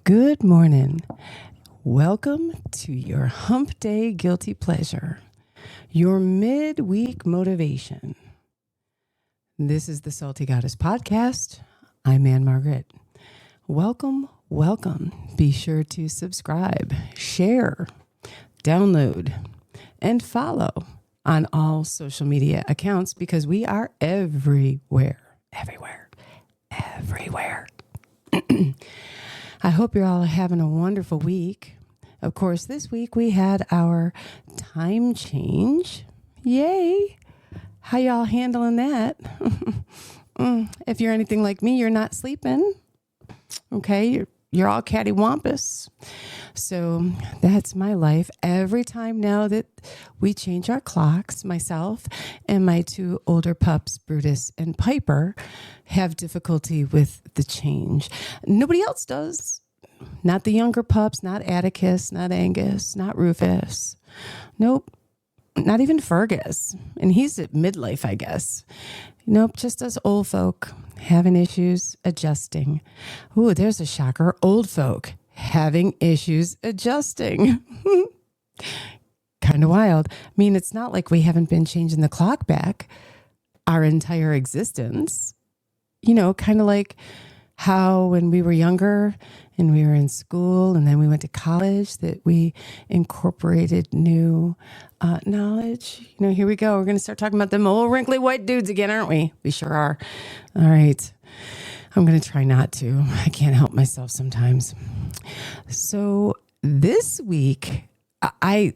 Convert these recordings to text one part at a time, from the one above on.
Good morning. Welcome to your Hump Day Guilty Pleasure, your midweek motivation. This is the Salty Goddess Podcast. I'm Anne Margaret. Welcome. Be sure to subscribe, share, download, and follow on all social media accounts because we are everywhere. I hope you're all having a wonderful week. Of course, this week we had our time change. Yay! How y'all handling that? If you're anything like me, you're not sleeping. Okay, you're all cattywampus. So that's my life. Every time now that we change our clocks, myself and my two older pups, Brutus and Piper, have difficulty with the change. Nobody else does. Not the younger pups, not Atticus, not Angus, not Rufus. Nope, not even Fergus. And he's at midlife, I guess. Nope, just us old folk having issues adjusting. Ooh, there's a shocker. Old folk having issues adjusting. Kind of wild. I mean, it's not like we haven't been changing the clock back our entire existence. You know, kind of like how when we were younger and we were in school and then we went to college that we incorporated new knowledge. You know, here we go. We're going to start talking about them old wrinkly white dudes again, aren't we? We sure are. All right. I'm going to try not to. I can't help myself sometimes. So this week, I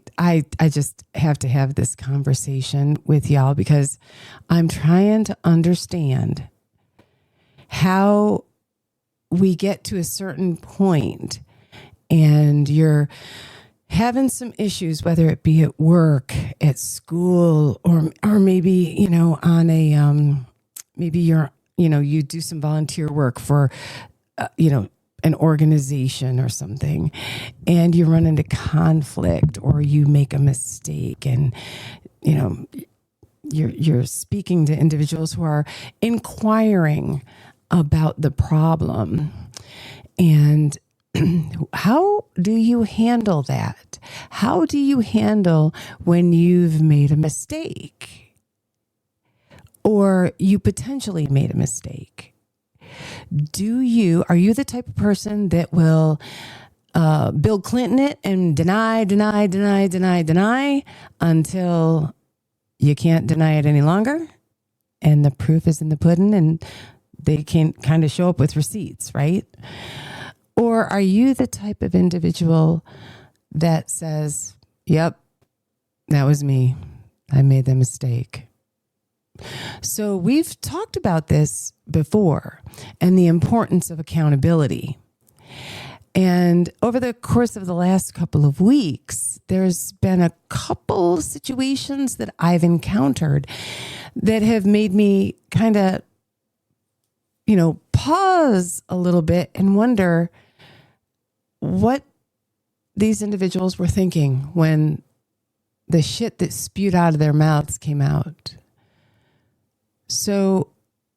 just have to have this conversation with y'all because I'm trying to understand how we get to a certain point and you're having some issues, whether it be at work, at school, or maybe, you know, on a, maybe you're, you know, you do some volunteer work for, you know, an organization or something, and you run into conflict or you make a mistake and, you know, you're speaking to individuals who are inquiring about the problem. And how do you handle that? How do you handle when you've made a mistake or you potentially made a mistake? Are you the type of person that will Bill Clinton it and deny until you can't deny it any longer? And the proof is in the pudding and they can kind of show up with receipts, right? Or are you the type of individual that says, yep, that was me. I made the mistake. So we've talked about this before and the importance of accountability. And over the course of the last couple of weeks, there's been a couple situations that I've encountered that have made me kind of, you know, pause a little bit and wonder what these individuals were thinking when the shit that spewed out of their mouths came out. So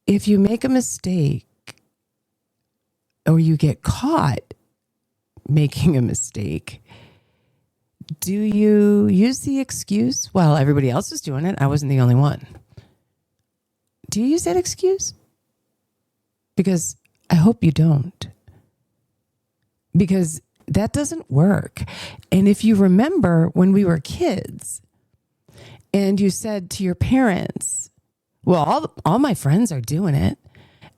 if you make a mistake or you get caught making a mistake, do you use the excuse, well, everybody else is doing it, I wasn't the only one? Do you use that excuse? Because I hope you don't. Because that doesn't work. And if you remember when we were kids and you said to your parents, well, all my friends are doing it.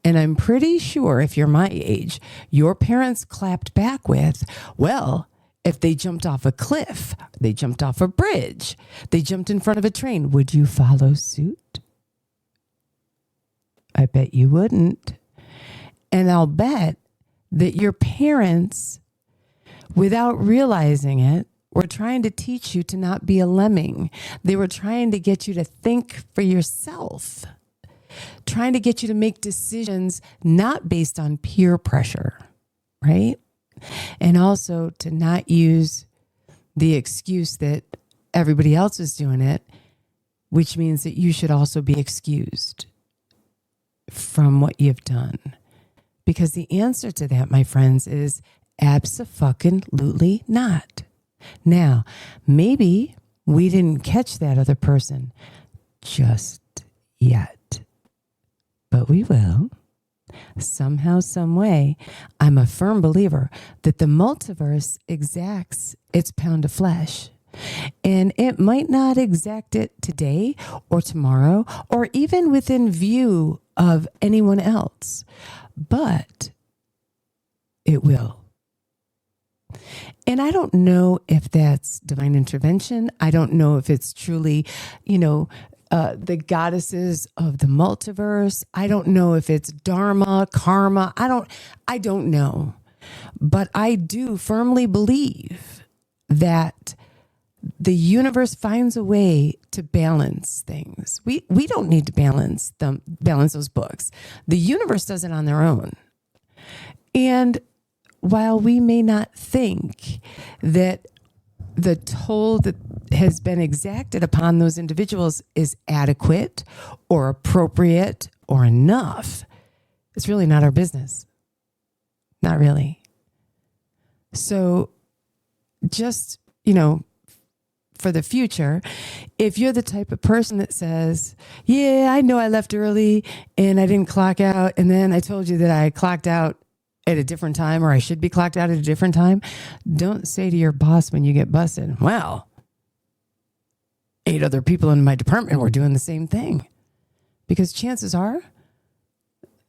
And I'm pretty sure if you're my age, your parents clapped back with, well, if they jumped off a cliff, they jumped off a bridge, they jumped in front of a train, would you follow suit? I bet you wouldn't. And I'll bet that your parents, without realizing it, were trying to teach you to not be a lemming. They were trying to get you to think for yourself, trying to get you to make decisions not based on peer pressure, right? And also to not use the excuse that everybody else is doing it, which means that you should also be excused from what you've done. Because the answer to that, my friends, is Abso-fucking-lutely not. Now, maybe we didn't catch that other person just yet, but we will. Somehow, some way, I'm a firm believer that the multiverse exacts its pound of flesh. And it might not exact it today or tomorrow or even within view of anyone else, but it will. And I don't know if that's divine intervention. I don't know if it's truly, the goddesses of the multiverse. I don't know if it's dharma, karma. I don't know. But I do firmly believe that the universe finds a way to balance things. We don't need to balance those books. The universe does it on their own. And while we may not think that the toll that has been exacted upon those individuals is adequate or appropriate or enough, it's really not our business. Not really. So just, for the future, if you're the type of person that says, yeah, I know I left early and I didn't clock out, and then I told you that I clocked out at a different time, or I should be clocked out at a different time, don't say to your boss when you get busted, well, 8 other people in my department were doing the same thing. Because chances are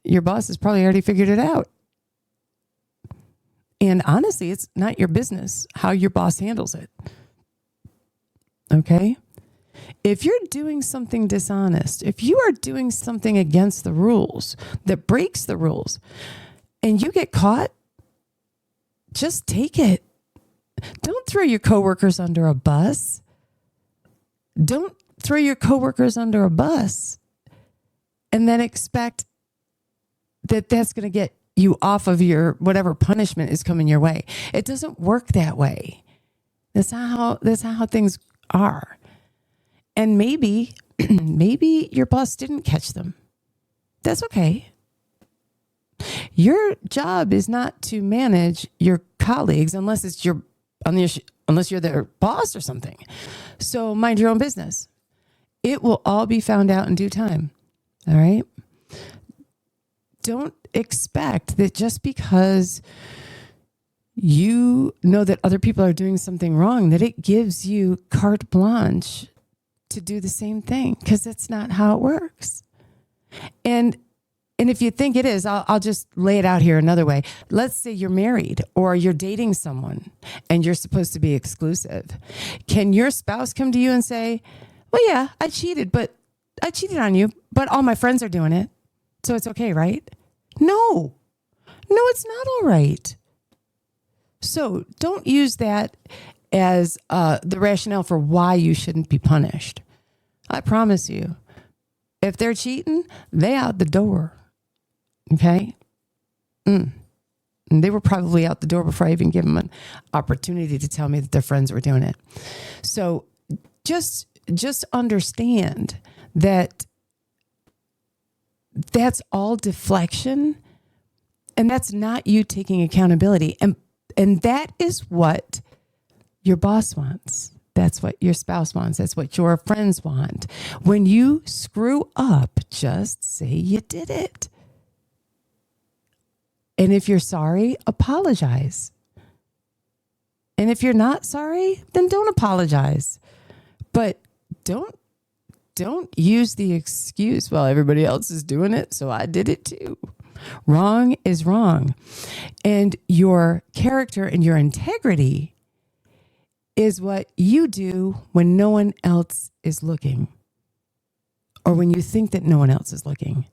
your boss has probably already figured it out. And honestly, it's not your business how your boss handles it. Okay? If you're doing something dishonest, if you are doing something against the rules, that breaks the rules, and you get caught, just take it. Don't throw your coworkers under a bus. Don't throw your coworkers under a bus and then expect that that's going to get you off of your whatever punishment is coming your way. It doesn't work that way. That's not how things are. And maybe your boss didn't catch them. That's okay. Your job is not to manage your colleagues unless you're their boss or something. So mind your own business. It will all be found out in due time. All right? Don't expect that just because you know that other people are doing something wrong, that it gives you carte blanche to do the same thing, because that's not how it works. And if you think it is, I'll just lay it out here another way. Let's say you're married or you're dating someone and you're supposed to be exclusive. Can your spouse come to you and say, well, yeah, I cheated on you, but all my friends are doing it, so it's okay, right? No, it's not all right. So don't use that as the rationale for why you shouldn't be punished. I promise you, if they're cheating, they out the door. Okay? And they were probably out the door before I even gave them an opportunity to tell me that their friends were doing it. So just understand that that's all deflection, and that's not you taking accountability. And that is what your boss wants. That's what your spouse wants. That's what your friends want. When you screw up, just say you did it. And if you're sorry, apologize. And if you're not sorry, then don't apologize. But don't use the excuse, well, everybody else is doing it, so I did it too. Wrong is wrong. And your character and your integrity is what you do when no one else is looking, or when you think that no one else is looking.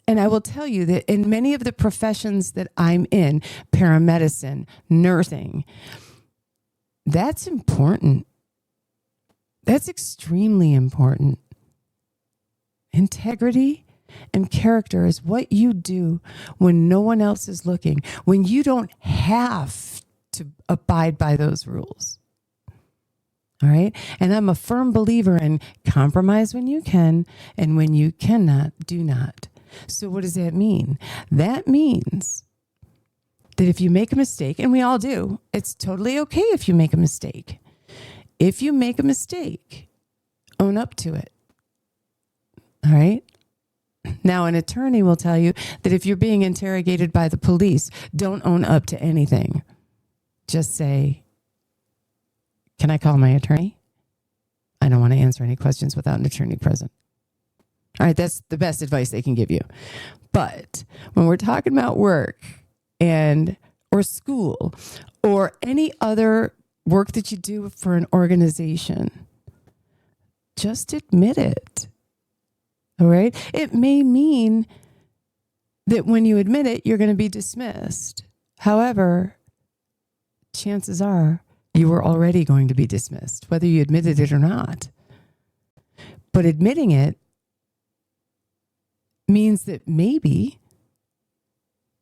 And I will tell you that in many of the professions that I'm in, paramedicine, nursing, that's important. That's extremely important. Integrity and character is what you do when no one else is looking, when you don't have to abide by those rules. All right? And I'm a firm believer in compromise when you can, and when you cannot, do not. So what does that mean? That means that if you make a mistake, and we all do, it's totally okay if you make a mistake. If you make a mistake, own up to it. All right? Now, an attorney will tell you that if you're being interrogated by the police, don't own up to anything. Just say, can I call my attorney? I don't want to answer any questions without an attorney present. All right, that's the best advice they can give you. But when we're talking about work or school or any other work that you do for an organization, just admit it. All right? It may mean that when you admit it, you're going to be dismissed. However, chances are you were already going to be dismissed, whether you admitted it or not. But admitting it means that maybe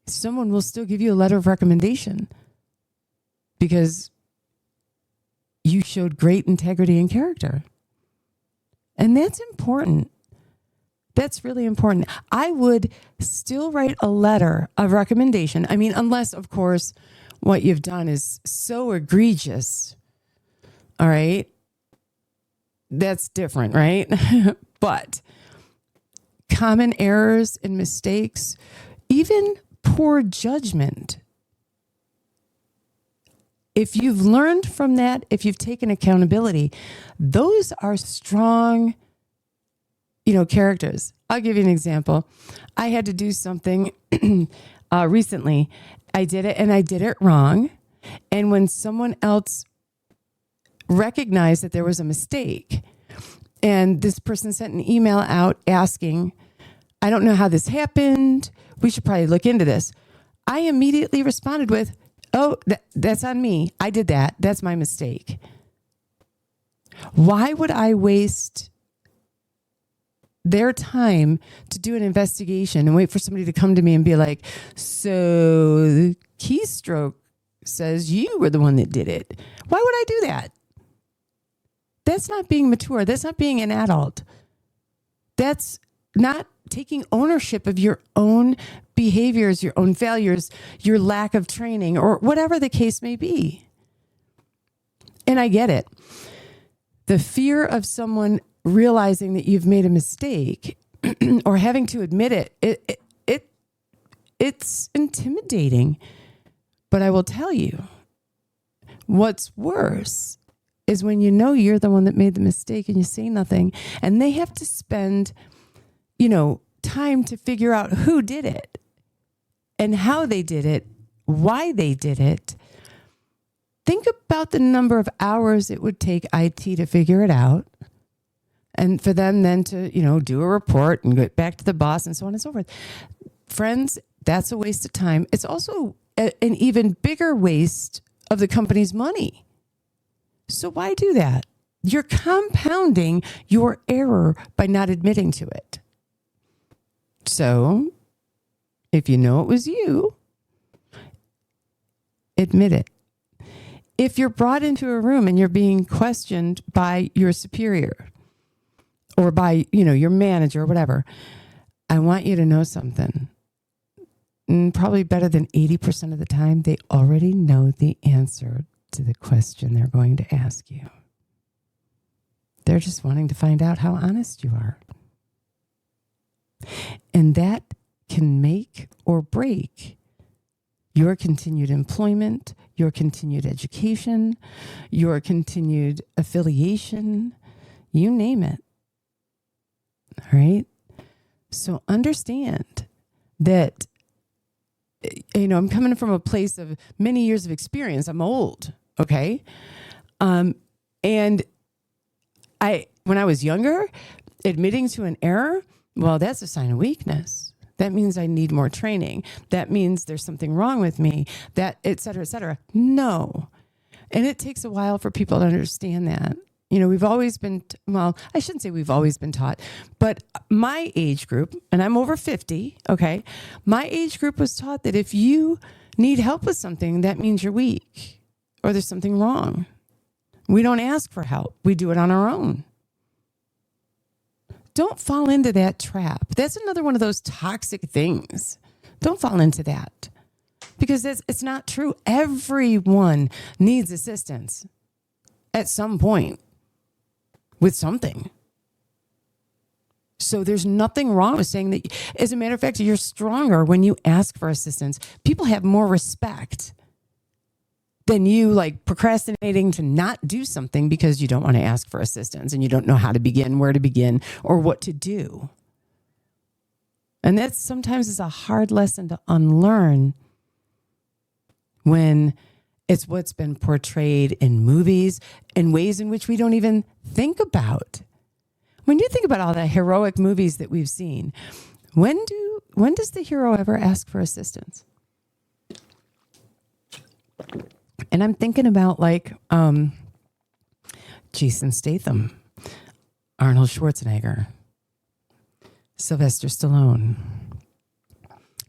someone will still give you a letter of recommendation because you showed great integrity and character. And that's important. That's really important. I would still write a letter of recommendation. I mean, unless, of course, what you've done is so egregious. All right. That's different, right? But common errors and mistakes, even poor judgment. If you've learned from that, if you've taken accountability, those are strong, characters. I'll give you an example. I had to do something recently. I did it and I did it wrong. And when someone else recognized that there was a mistake, and this person sent an email out asking, I don't know how this happened. We should probably look into this. I immediately responded with, oh, that's on me. I did that. That's my mistake. Why would I waste their time to do an investigation and wait for somebody to come to me and be like, so the keystroke says you were the one that did it. Why would I do that? That's not being mature. That's not being an adult. That's not taking ownership of your own behaviors, your own failures, your lack of training, or whatever the case may be. And I get it. The fear of someone realizing that you've made a mistake or having to admit it's intimidating. But I will tell you, what's worse is when you know you're the one that made the mistake and you say nothing, and they have to spend, time to figure out who did it and how they did it, why they did it. Think about the number of hours it would take IT to figure it out. And for them then to, do a report and get back to the boss and so on and so forth. Friends, that's a waste of time. It's also an even bigger waste of the company's money. So why do that? You're compounding your error by not admitting to it. So if you know it was you, admit it. If you're brought into a room and you're being questioned by your superior, or by, your manager or whatever, I want you to know something. And probably better than 80% of the time, they already know the answer to the question they're going to ask you. They're just wanting to find out how honest you are. And that can make or break your continued employment, your continued education, your continued affiliation, you name it. All right. So understand that, I'm coming from a place of many years of experience. I'm old. Okay. And when I was younger, admitting to an error, well, that's a sign of weakness. That means I need more training. That means there's something wrong with me, that et cetera, et cetera. No. And it takes a while for people to understand that. We've always been, I shouldn't say we've always been taught, but my age group, and I'm over 50, okay? My age group was taught that if you need help with something, that means you're weak or there's something wrong. We don't ask for help. We do it on our own. Don't fall into that trap. That's another one of those toxic things. Don't fall into that. Because it's not true. Everyone needs assistance at some point with something. So there's nothing wrong with saying that. As a matter of fact, you're stronger when you ask for assistance. People have more respect than you like procrastinating to not do something because you don't want to ask for assistance and you don't know how to begin, where to begin, or what to do. And that sometimes is a hard lesson to unlearn when it's what's been portrayed in movies in ways in which we don't even think about. When you think about all the heroic movies that we've seen, when does the hero ever ask for assistance? And I'm thinking about like Jason Statham, Arnold Schwarzenegger, Sylvester Stallone.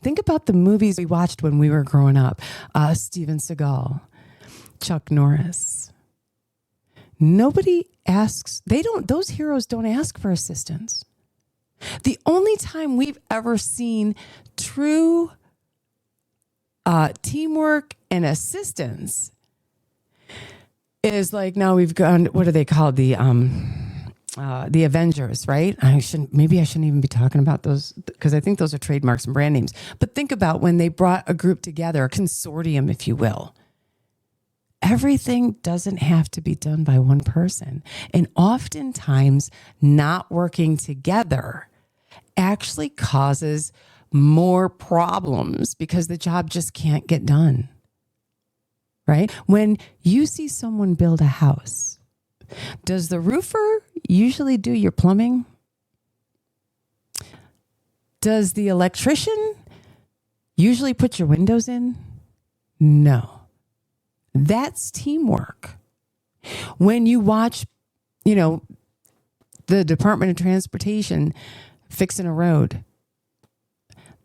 Think about the movies we watched when we were growing up. Steven Seagal, Chuck Norris. Nobody asks, those heroes don't ask for assistance. The only time we've ever seen true teamwork and assistance is like, now we've gone, what are they called? The Avengers, right? Maybe I shouldn't even be talking about those because I think those are trademarks and brand names. But think about when they brought a group together, a consortium, if you will. Everything doesn't have to be done by one person. And oftentimes not working together actually causes more problems because the job just can't get done. Right? When you see someone build a house, does the roofer usually do your plumbing? Does the electrician usually put your windows in? No. That's teamwork. When you watch, the Department of Transportation fixing a road,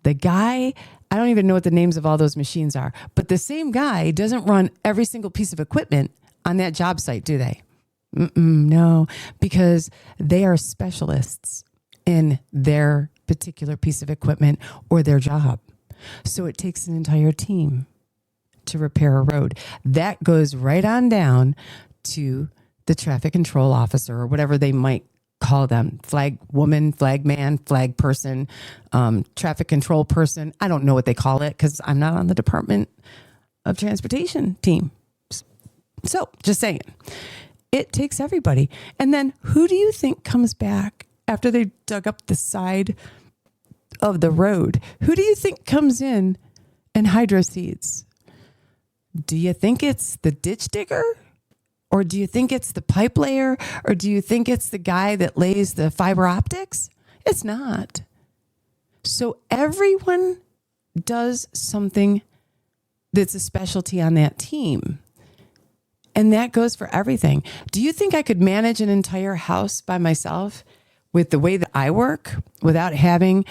the guy, I don't even know what the names of all those machines are, but the same guy doesn't run every single piece of equipment on that job site, do they? No, because they are specialists in their particular piece of equipment or their job. So it takes an entire team to repair a road. That goes right on down to the traffic control officer or whatever they might call them. Flag woman, flag man, flag person, traffic control person. I don't know what they call it because I'm not on the Department of Transportation team. So just saying, it takes everybody. And then who do you think comes back after they dug up the side of the road? Who do you think comes in and hydro seeds? Do you think it's the ditch digger? Or do you think it's the pipe layer? Or do you think it's the guy that lays the fiber optics? It's not. So everyone does something that's a specialty on that team. And that goes for everything. Do you think I could manage an entire house by myself with the way that I work without having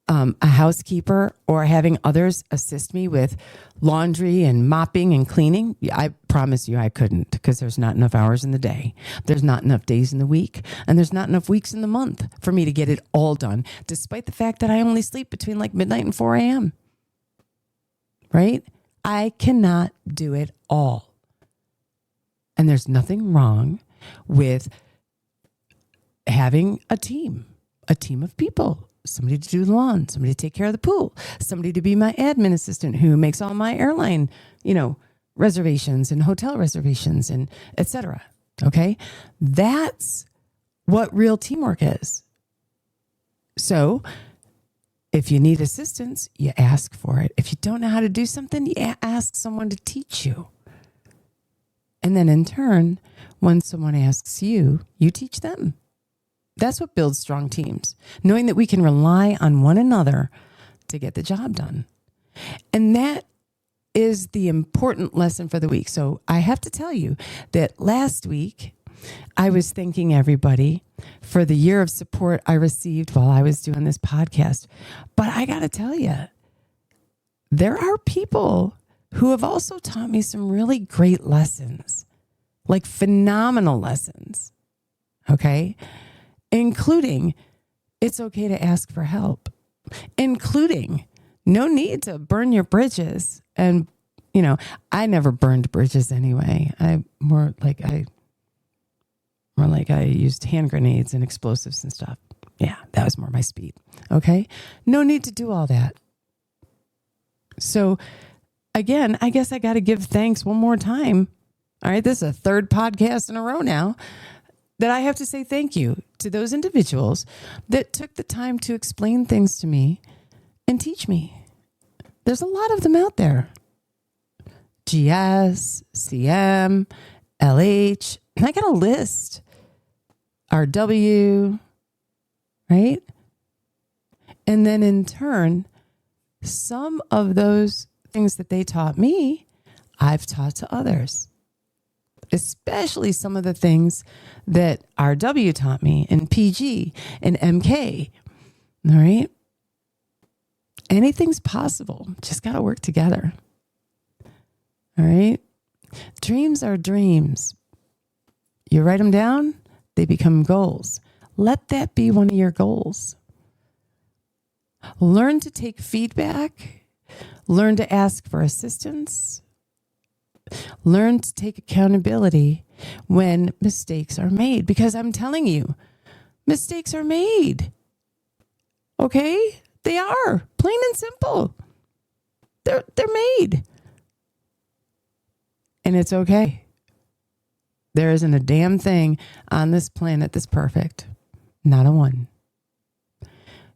a housekeeper or having others assist me with laundry and mopping and cleaning? I promise you I couldn't, because there's not enough hours in the day. There's not enough days in the week, and there's not enough weeks in the month for me to get it all done, despite the fact that I only sleep between like midnight and 4 a.m. Right? I cannot do it all. And there's nothing wrong with having a team of people. Somebody to do the lawn, somebody to take care of the pool, somebody to be my admin assistant who makes all my airline, reservations and hotel reservations and etc. Okay. That's what real teamwork is. So if you need assistance, you ask for it. If you don't know how to do something, you ask someone to teach you. And then in turn, when someone asks you, you teach them. That's what builds strong teams, knowing that we can rely on one another to get the job done. And that is the important lesson for the week. So I have to tell you that last week, I was thanking everybody for the year of support I received while I was doing this podcast. But I got to tell you, there are people who have also taught me some really great lessons, like phenomenal lessons. Okay? Including, it's okay to ask for help. Including, no need to burn your bridges. And, I never burned bridges anyway. More like I used hand grenades and explosives and stuff. Yeah, that was more my speed. Okay. No need to do all that. So again, I guess I got to give thanks one more time. All right. This is a third podcast in a row now that I have to say thank you to those individuals that took the time to explain things to me and teach me. There's a lot of them out there. GS, CM, LH, and I got a list. RW, right? And then in turn, some of those things that they taught me, I've taught to others. Especially some of the things that RW taught me and PG and MK. All right. Anything's possible. Just got to work together. All right. Dreams are dreams. You write them down, they become goals. Let that be one of your goals. Learn to take feedback. Learn to ask for assistance. Learn to take accountability when mistakes are made. Because I'm telling you, mistakes are made. Okay? They are. Plain and simple. They're made. And it's okay. There isn't a damn thing on this planet that's perfect. Not a one.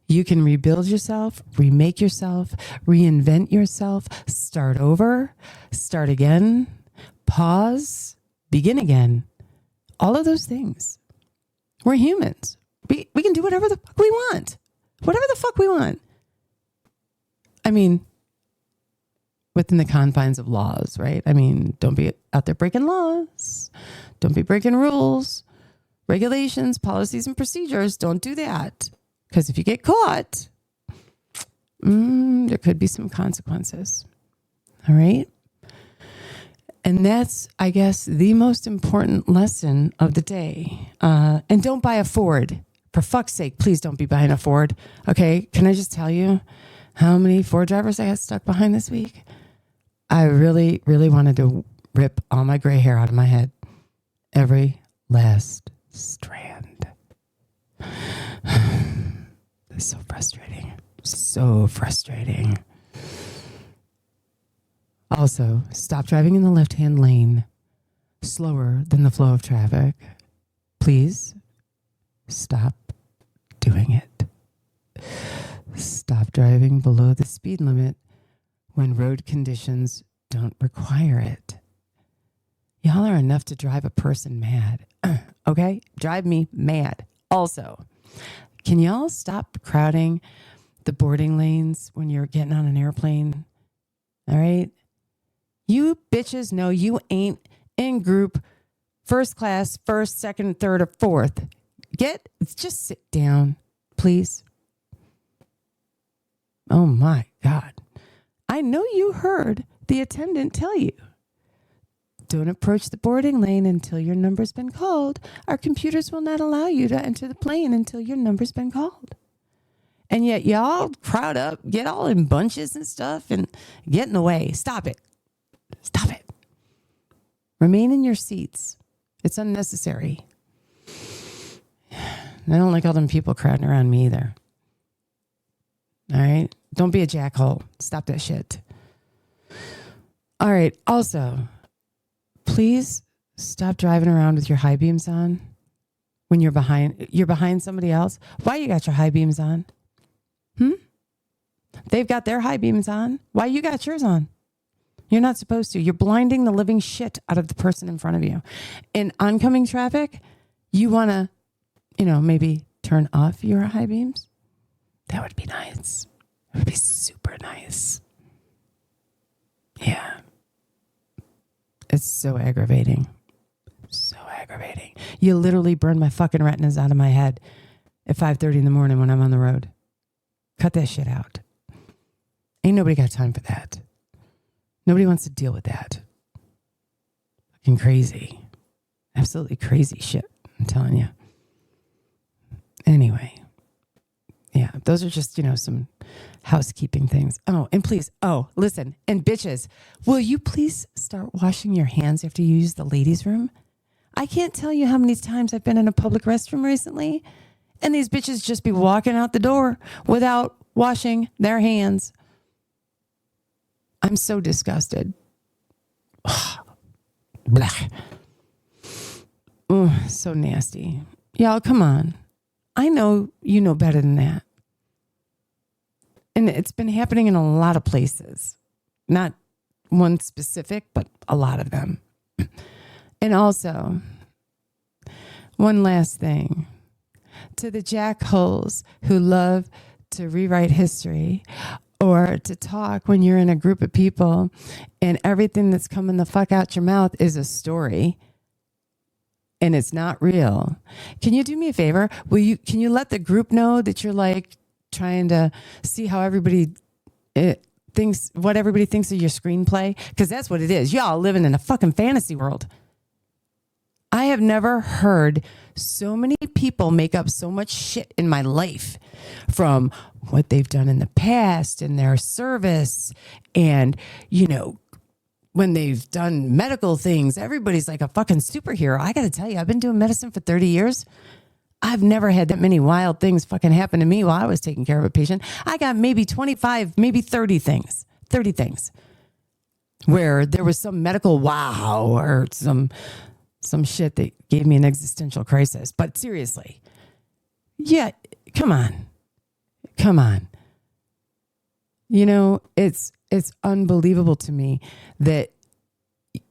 You can rebuild yourself, remake yourself, reinvent yourself, start over, start again, pause, begin again. All of those things. We're humans. We can do whatever the fuck we want. Whatever the fuck we want. I mean, within the confines of laws, right? I mean, don't be out there breaking laws. Don't be breaking rules, regulations, policies, and procedures. Don't do that. Because if you get caught, there could be some consequences. All right? And that's, I guess, the most important lesson of the day. And don't buy a Ford. For fuck's sake, please don't be buying a Ford. Okay? Can I just tell you how many Ford drivers I got stuck behind this week? I really, really wanted to rip all my gray hair out of my head. Every last strand. It's so frustrating. So frustrating. Also, stop driving in the left-hand lane slower than the flow of traffic. Please stop doing it. Stop driving below the speed limit when road conditions don't require it. Y'all are enough to drive a person mad. Okay? Drive me mad. Also, can y'all stop crowding the boarding lanes when you're getting on an airplane? All right? You bitches know you ain't in group first class, first, second, third, or fourth. Just sit down, please. Oh my God. I know you heard the attendant tell you. Don't approach the boarding lane until your number's been called. Our computers will not allow you to enter the plane until your number's been called. And yet y'all crowd up, get all in bunches and stuff and get in the way. Stop it. Stop it. Remain in your seats. It's unnecessary. I don't like all them people crowding around me either. All right? Don't be a jackhole. Stop that shit. All right. Also, please stop driving around with your high beams on when you're behind somebody else. Why you got your high beams on? They've got their high beams on. Why you got yours on? You're not supposed to. You're blinding the living shit out of the person in front of you. In oncoming traffic, you want to, maybe turn off your high beams. That would be nice. It would be super nice. Yeah. It's so aggravating. So aggravating. You literally burn my fucking retinas out of my head at 5:30 in the morning when I'm on the road. Cut that shit out. Ain't nobody got time for that. Nobody wants to deal with that. Fucking crazy. Absolutely crazy shit. I'm telling you. Anyway. Yeah. Yeah, those are just, some housekeeping things. Oh, and please, listen, and bitches, will you please start washing your hands after you use the ladies' room? I can't tell you how many times I've been in a public restroom recently, and these bitches just be walking out the door without washing their hands. I'm so disgusted. Blah. Oh, so nasty. Y'all, come on. I know you know better than that. And it's been happening in a lot of places. Not one specific, but a lot of them. And also, one last thing. To the Jackholes who love to rewrite history or to talk when you're in a group of people and everything that's coming the fuck out your mouth is a story and it's not real. Can you do me a favor? Can you let the group know that you're like trying to see how everybody thinks, what everybody thinks of your screenplay? Because that's what it is. Y'all living in a fucking fantasy world. I have never heard so many people make up so much shit in my life from what they've done in the past in their service. And, when they've done medical things, everybody's like a fucking superhero. I got to tell you, I've been doing medicine for 30 years. I've never had that many wild things fucking happen to me while I was taking care of a patient. I got maybe 25, maybe 30 things where there was some medical wow or some shit that gave me an existential crisis. But seriously, yeah, come on. It's unbelievable to me that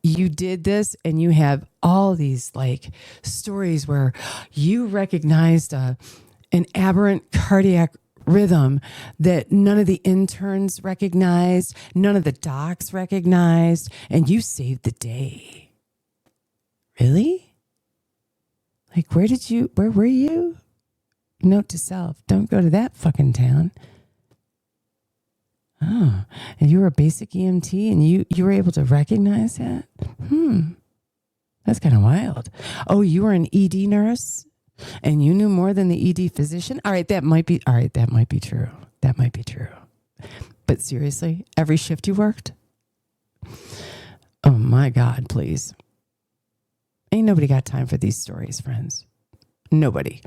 you did this and you have all these like stories where you recognized an aberrant cardiac rhythm that none of the interns recognized, none of the docs recognized, and you saved the day. Really? Like, where were you? Note to self, don't go to that fucking town. Oh, and you were a basic EMT and you were able to recognize that? That's kind of wild. Oh, you were an ED nurse and you knew more than the ED physician? All right, that might be true. That might be true. But seriously, every shift you worked? Oh my God, please. Ain't nobody got time for these stories, friends. Nobody.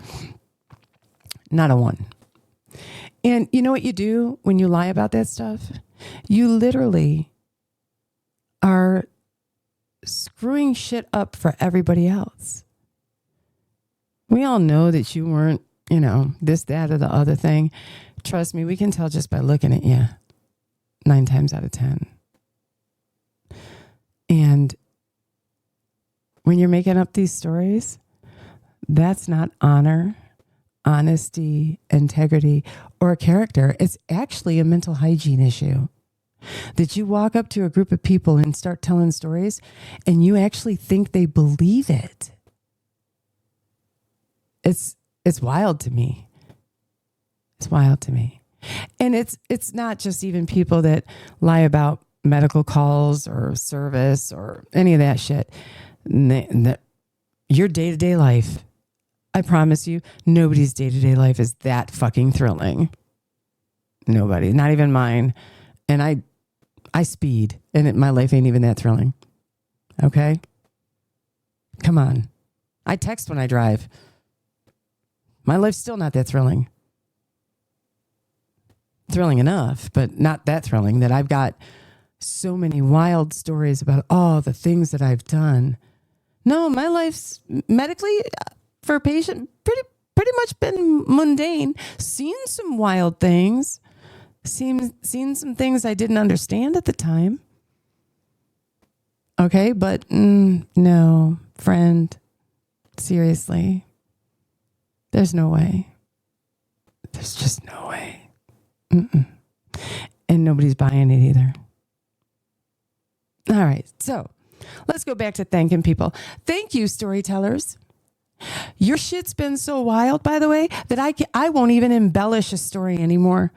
Not a one. And you know what you do when you lie about that stuff? You literally are screwing shit up for everybody else. We all know that you weren't, this, that, or the other thing. Trust me, we can tell just by looking at you 9 times out of 10. And when you're making up these stories, that's not honor, honesty, integrity, or character. It's actually a mental hygiene issue. That you walk up to a group of people and start telling stories and you actually think they believe it. It's wild to me. It's wild to me. And it's not just even people that lie about medical calls or service or any of that shit. Your day-to-day life, I promise you, nobody's day-to-day life is that fucking thrilling. Nobody, not even mine. And I speed, and my life ain't even that thrilling. Okay? Come on. I text when I drive. My life's still not that thrilling. Thrilling enough, but not that thrilling that I've got so many wild stories about all the things that I've done. No, my life's medically for a patient pretty much been mundane. Seen some wild things. Seen some things I didn't understand at the time. Okay, but no, friend, seriously, there's no way. There's just no way. And nobody's buying it either. All right, so let's go back to thanking people. Thank you, storytellers. Your shit's been so wild, by the way, that I won't even embellish a story anymore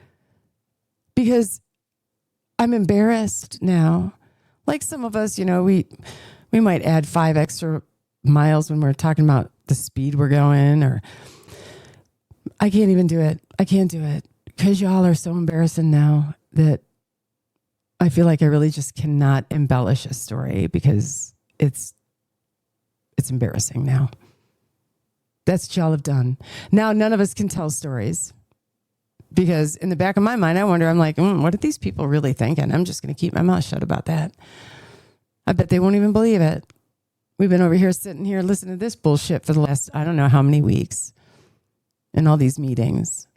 because I'm embarrassed now. Like some of us, we might add 5 extra miles when we're talking about the speed we're going, or I can't even do it. I can't do it because y'all are so embarrassing now that I feel like I really just cannot embellish a story because it's embarrassing now. That's what y'all have done. Now, none of us can tell stories because in the back of my mind, I wonder, I'm like, what are these people really thinking? I'm just going to keep my mouth shut about that. I bet they won't even believe it. We've been over here sitting here listening to this bullshit for the last, I don't know how many weeks in all these meetings.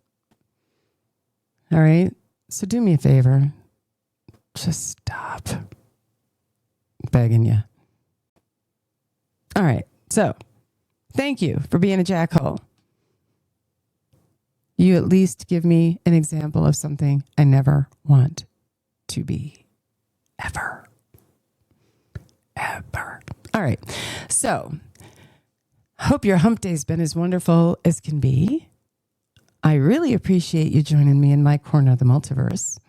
All right. So do me a favor. Just stop begging you. All right. So thank you for being a jackhole. You at least give me an example of something I never want to be. Ever. All right. So hope your hump day's been as wonderful as can be. I really appreciate you joining me in my corner of the multiverse.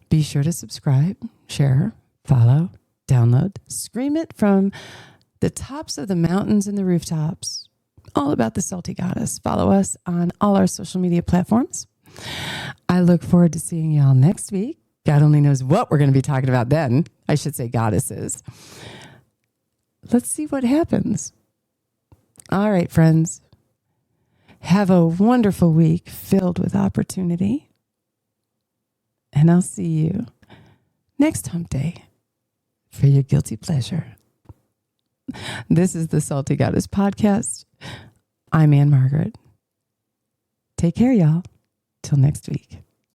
Be sure to subscribe, share, follow, download, scream it from the tops of the mountains and the rooftops. All about the Salty Goddess. Follow us on all our social media platforms. I look forward to seeing y'all next week. God only knows what we're going to be talking about then. I should say goddesses. Let's see what happens. All right, friends. Have a wonderful week filled with opportunity. And I'll see you next hump day for your guilty pleasure. This is the Salty Goddess Podcast. I'm Anne Margaret. Take care, y'all. Till next week.